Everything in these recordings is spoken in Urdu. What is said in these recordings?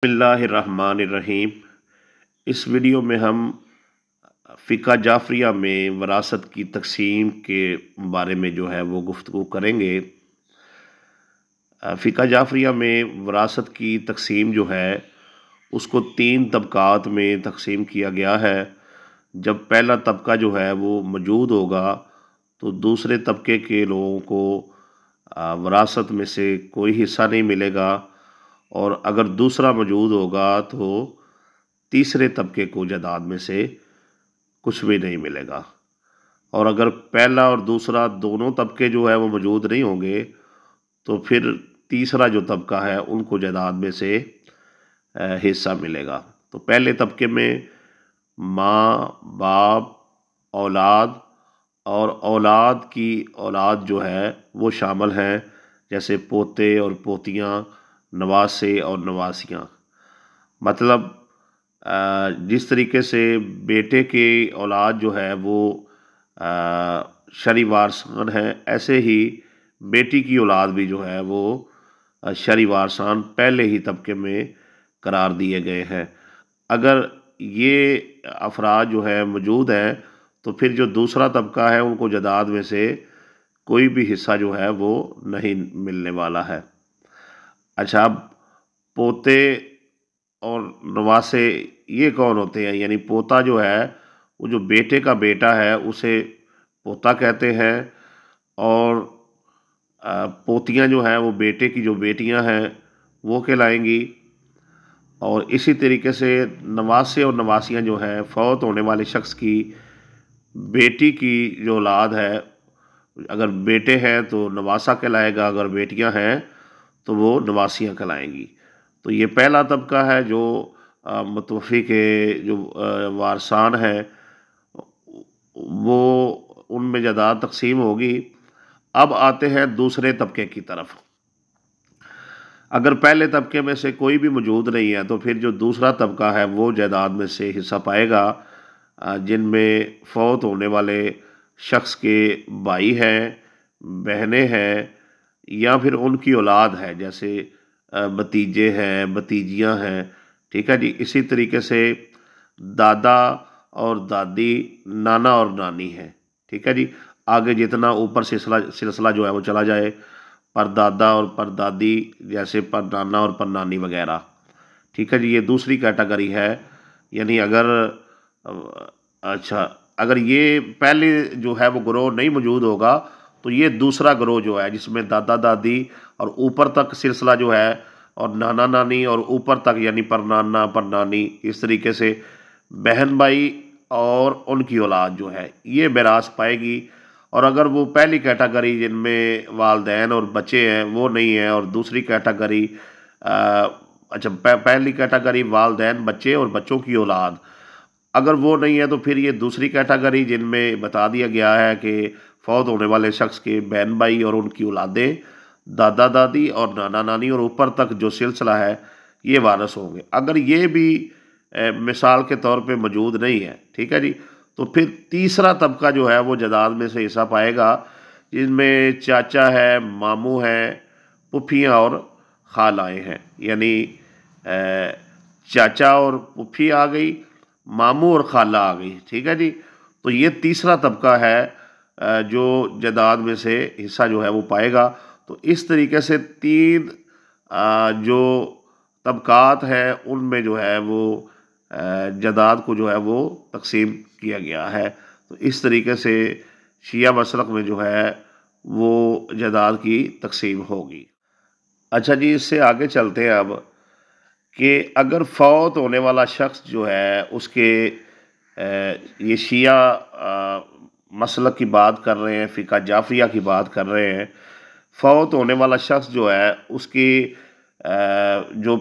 بسم اللہ الرحمن الرحیم۔ اس ویڈیو میں ہم فقہ جعفریہ میں وراثت کی تقسیم کے بارے میں وہ گفتگو کریں گے۔ فقہ جعفریہ میں وراثت کی تقسیم اس کو 3 طبقات میں تقسیم کیا گیا ہے۔ جب پہلا طبقہ وہ موجود ہوگا تو دوسرے طبقے کے لوگوں کو وراثت میں سے کوئی حصہ نہیں ملے گا، اور اگر دوسرا موجود ہوگا تو تیسرے طبقے کو جائیداد میں سے کچھ بھی نہیں ملے گا، اور اگر پہلا اور دوسرا دونوں طبقے وہ موجود نہیں ہوں گے تو پھر تیسرا جو طبقہ ہے ان کو جائیداد میں سے حصہ ملے گا۔ تو پہلے طبقے میں ماں، باپ، اولاد اور اولاد کی اولاد وہ شامل ہیں، جیسے پوتے اور پوتیاں، نواسے اور نواسیاں۔ مطلب جس طریقے سے بیٹے کی اولاد وہ شرعی وارثان ہے، ایسے ہی بیٹی کی اولاد بھی وہ شرعی وارثان پہلے ہی طبقے میں قرار دیے گئے ہیں۔ اگر یہ افراد موجود ہیں تو پھر جو دوسرا طبقہ ہے ان کو جائیداد میں سے کوئی بھی حصہ وہ نہیں ملنے والا ہے۔ اچھا، اب پوتے اور نواسے یہ کون ہوتے ہیں؟ یعنی پوتا وہ جو بیٹے کا بیٹا ہے اسے پوتا کہتے ہیں، اور پوتیاں وہ بیٹے کی جو بیٹیاں ہیں وہ کہلائیں گی، اور اسی طریقے سے نواسے اور نواسیاں فوت ہونے والے شخص کی بیٹی کی جو اولاد ہے، اگر بیٹے ہیں تو نواسا کہلائے گا، اگر بیٹیاں ہیں تو وہ نواسیاں کہلائیں گی۔ تو یہ پہلا طبقہ ہے جو متوفی کے جو وارثان ہیں وہ ان میں جائیداد تقسیم ہوگی۔ اب آتے ہیں دوسرے طبقے کی طرف۔ اگر پہلے طبقے میں سے کوئی بھی موجود نہیں ہے تو پھر جو دوسرا طبقہ ہے وہ جائیداد میں سے حصہ پائے گا، جن میں فوت ہونے والے شخص کے بھائی ہیں، بہنیں ہیں، یا پھر ان کی اولاد ہے، جیسے بھتیجے ہیں، بھتیجیاں ہیں۔ ٹھیک ہے جی، اسی طریقے سے دادا اور دادی، نانا اور نانی ہے۔ ٹھیک ہے جی، آگے جتنا اوپر سلسلہ وہ چلا جائے، پردادا اور پردادی، جیسے پردانا اور پرنانی وغیرہ۔ ٹھیک ہے جی، یہ دوسری کیٹیگری ہے۔ یعنی اگر یہ پہلے وہ گروہ نہیں موجود ہوگا تو یہ دوسرا گروہ جس میں دادا دادی اور اوپر تک سلسلہ اور نانا نانی اور اوپر تک، یعنی پرنانا پرنانی، اس طریقے سے بہن بھائی اور ان کی اولاد یہ میراث پائے گی۔ اور اگر وہ پہلی کیٹیگری جن میں والدین اور بچے ہیں وہ نہیں ہیں، اور دوسری کیٹیگری پہلی کیٹیگری والدین، بچے اور بچوں کی اولاد، اگر وہ نہیں ہے تو پھر یہ دوسری کیٹیگری جن میں بتا دیا گیا ہے کہ فوت ہونے والے شخص کے بہن بھائی اور ان کی اولادیں، دادا دادی اور نانا نانی اور اوپر تک جو سلسلہ ہے یہ وارث ہوں گے۔ اگر یہ بھی مثال کے طور پہ موجود نہیں ہے، ٹھیک ہے جی، تو پھر تیسرا طبقہ وہ جائیداد میں سے حصہ پائے گا، جن میں چاچا ہے، ماموں ہے، پھوپھیاں اور خالائیں ہیں۔ یعنی چاچا اور پھوپھی آ گئی، ماموں اور خالہ آ گئی۔ ٹھیک ہے جی، تو یہ تیسرا طبقہ ہے جو جائیداد میں سے حصہ وہ پائے گا۔ تو اس طریقے سے 3 جو طبقات ہیں ان میں وہ جائیداد کو وہ تقسیم کیا گیا ہے۔ تو اس طریقے سے شیعہ مسلک میں وہ جائیداد کی تقسیم ہوگی۔ اچھا جی، اس سے آگے چلتے ہیں اب کہ اگر فوت ہونے والا شخص اس کے یہ شیعہ مسلک کی بات کر رہے ہیں، فقہ جعفریہ کی بات کر رہے ہیں، فوت ہونے والا شخص اس کی جو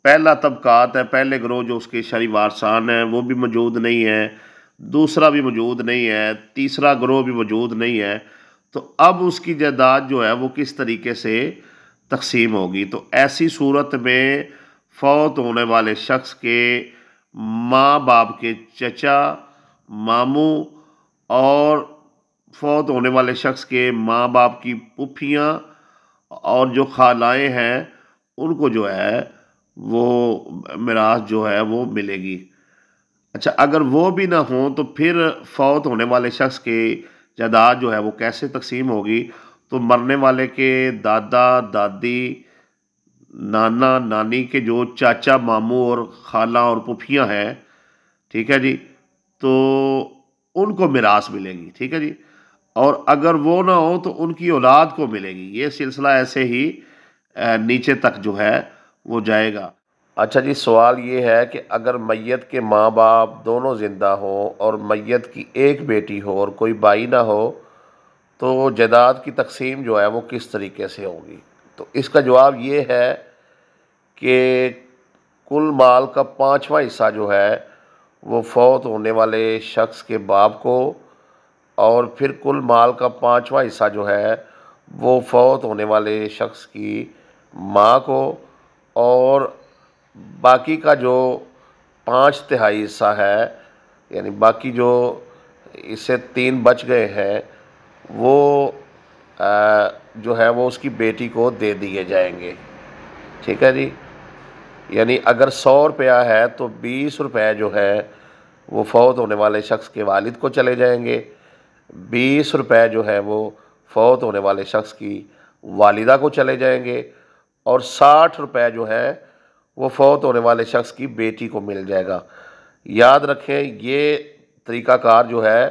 پہلا طبقات ہے، پہلے گروہ جو اس کے شرعی وارثان ہیں وہ بھی موجود نہیں ہیں، دوسرا بھی موجود نہیں ہے، تیسرا گروہ بھی موجود نہیں ہے، تو اب اس کی جائیداد وہ کس طریقے سے تقسیم ہوگی؟ تو ایسی صورت میں فوت ہونے والے شخص کے ماں باپ کے چچا، ماموں، اور فوت ہونے والے شخص کے ماں باپ کی پھوپھیاں اور جو خالائیں ہیں ان کو وہ میراث جو ہے وہ ملے گی۔ اچھا، اگر وہ بھی نہ ہوں تو پھر فوت ہونے والے شخص کی جائیداد جو ہے وہ کیسے تقسیم ہوگی؟ تو مرنے والے کے دادا دادی، نانا نانی کے جو چاچا ماموں اور خالہ اور پھوپھیاں ہیں، ٹھیک ہے جی، تو ان کو میراث ملے گی، ٹھیک ہے جی۔ اور اگر وہ نہ ہو تو ان کی اولاد کو ملے گی۔ یہ سلسلہ ایسے ہی نیچے تک جو ہے وہ جائے گا۔ اچھا جی، سوال یہ ہے کہ اگر میت کے ماں باپ دونوں زندہ ہوں اور میت کی ایک بیٹی ہو اور کوئی بھائی نہ ہو تو جائیداد کی تقسیم جو ہے وہ کس طریقے سے ہوگی؟ تو اس کا جواب یہ ہے کہ کل مال کا 5واں حصہ جو ہے وہ فوت ہونے والے شخص کے باپ کو، اور پھر کل مال کا 5واں حصہ جو ہے وہ فوت ہونے والے شخص کی ماں کو، اور باقی کا جو 5 تہائی حصہ ہے، یعنی باقی جو اس سے 3 بچ گئے ہیں، وہ جو ہے وہ اس کی بیٹی کو دے دیے جائیں گے، ٹھیک ہے جی۔ یعنی اگر 100 روپیہ ہے تو 20 روپے جو ہے وہ فوت ہونے والے شخص کے والد کو چلے جائیں گے، 20 روپے جو ہے وہ فوت ہونے والے شخص کی والدہ کو چلے جائیں گے، اور 60 روپے جو ہے وہ فوت ہونے والے شخص کی بیٹی کو مل جائے گا۔ یاد رکھیں، یہ طریقہ کار جو ہے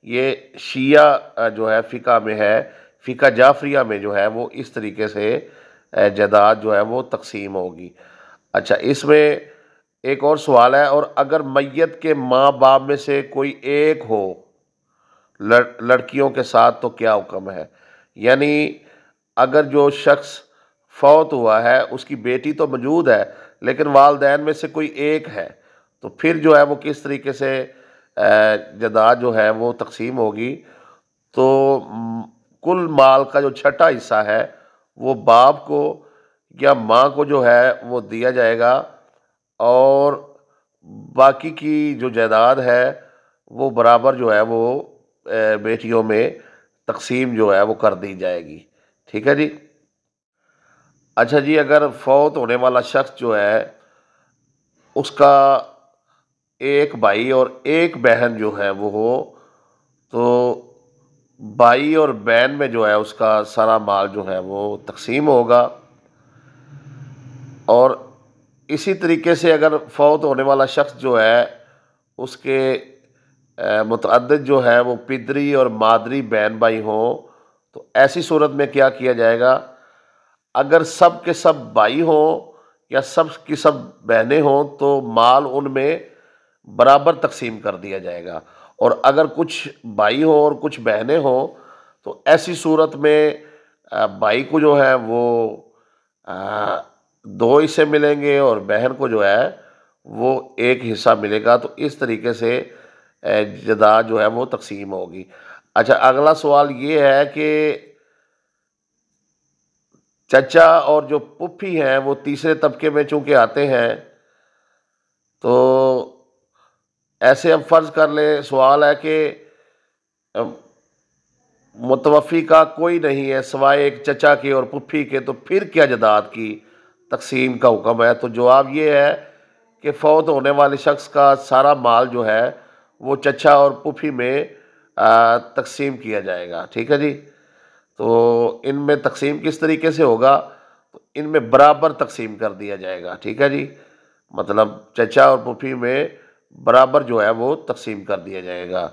یہ شیعہ جو ہے فقہ میں ہے، فقہ جعفریہ میں جو ہے وہ اس طریقے سے جائیداد جو ہے وہ تقسیم ہوگی۔ اچھا، اس میں ایک اور سوال ہے، اور اگر میت کے ماں باپ میں سے کوئی ایک ہو لڑکیوں کے ساتھ تو کیا حکم ہے؟ یعنی اگر جو شخص فوت ہوا ہے اس کی بیٹی تو موجود ہے لیکن والدین میں سے کوئی ایک ہے، تو پھر جو ہے وہ کس طریقے سے جائیداد جو ہے وہ تقسیم ہوگی؟ تو کل مال کا جو 6واں حصہ ہے وہ باپ کو یا ماں کو جو ہے وہ دیا جائے گا، اور باقی کی جو جائیداد ہے وہ برابر جو ہے وہ بیٹیوں میں تقسیم جو ہے وہ کر دی جائے گی، ٹھیک ہے جی۔ اچھا جی، اگر فوت ہونے والا شخص جو ہے اس کا ایک بھائی اور ایک بہن جو ہے وہ ہو، تو بھائی اور بہن میں جو ہے اس کا سارا مال جو ہے وہ تقسیم ہوگا، اور اسی طریقے سے اگر فوت ہونے والا شخص جو ہے اس کے متعدد جو ہے وہ پدری اور مادری بہن بھائی ہوں، تو ایسی صورت میں کیا کیا جائے گا؟ اگر سب کے سب بھائی ہوں یا سب کی سب بہنیں ہوں تو مال ان میں برابر تقسیم کر دیا جائے گا، اور اگر کچھ بھائی ہوں اور کچھ بہنیں ہوں تو ایسی صورت میں بھائی کو جو ہے وہ 2 حصے ملیں گے اور بہن کو جو ہے وہ 1 حصہ ملے گا۔ تو اس طریقے سے جائیداد جو ہے وہ تقسیم ہوگی۔ اچھا، اگلا سوال یہ ہے کہ چچا اور جو پھوپھی ہیں وہ تیسرے طبقے میں چونکہ آتے ہیں، تو ایسے اب فرض کر لیں، سوال ہے کہ متوفی کا کوئی نہیں ہے سوائے ایک چچا کے اور پھوپھی کے، تو پھر کیا جائیداد کی تقسیم کا حکم ہے؟ تو جواب یہ ہے کہ فوت ہونے والے شخص کا سارا مال جو ہے وہ چچا اور پھوپھی میں تقسیم کیا جائے گا، ٹھیک ہے جی۔ تو ان میں تقسیم کس طریقے سے ہوگا؟ تو ان میں برابر تقسیم کر دیا جائے گا، ٹھیک ہے جی۔ مطلب چچا اور پھوپھی میں برابر جو ہے وہ تقسیم کر دیا جائے گا۔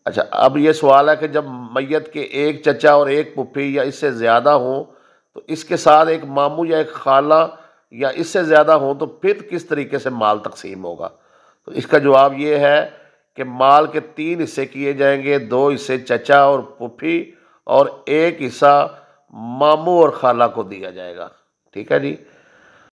اچھا، اب یہ سوال ہے کہ جب میت کے ایک چچا اور ایک پھوپھی یا اس سے زیادہ ہوں تو اس کے ساتھ ایک ماموں یا ایک خالہ یا اس سے زیادہ ہوں تو پھر کس طریقے سے مال تقسیم ہوگا؟ تو اس کا جواب یہ ہے کہ مال کے 3 حصے کیے جائیں گے، 2 حصے چچا اور پھوپھی اور 1 حصہ ماموں اور خالہ کو دیا جائے گا، ٹھیک ہے جی۔